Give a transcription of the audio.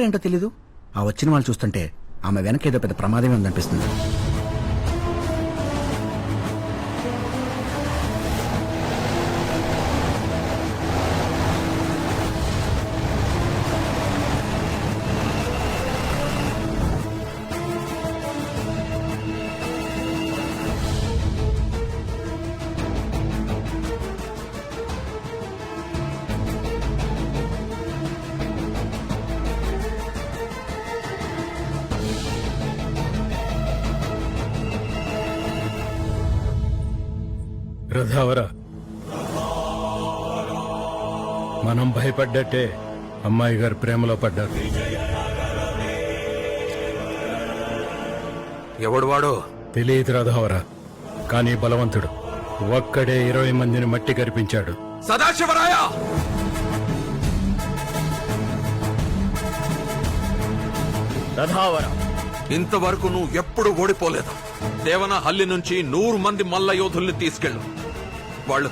ఏంటో తెలీదు. ఆ వచ్చిన వాళ్ళు చూస్తుంటే ఆమె వెనక ఏదో పెద్ద ప్రమాదమే ఉందనిపిస్తుంది. రథావర, మనం భయపడ్డట్టే అమ్మాయి గారు ప్రేమలో పడ్డారు. ఎవడు వాడు? తెలియదు రథావర, కానీ బలవంతుడు. ఒక్కడే 20 మందిని మట్టి కరిపించాడు. సదాశివరాయ! రథావర, ఇంతవరకు నువ్వు ఎప్పుడు ఓడిపోలేదు. దేవన హల్లి నుంచి 100 మంది మల్ల యోధుల్ని తీసుకెళ్ళు. వాళ్ళు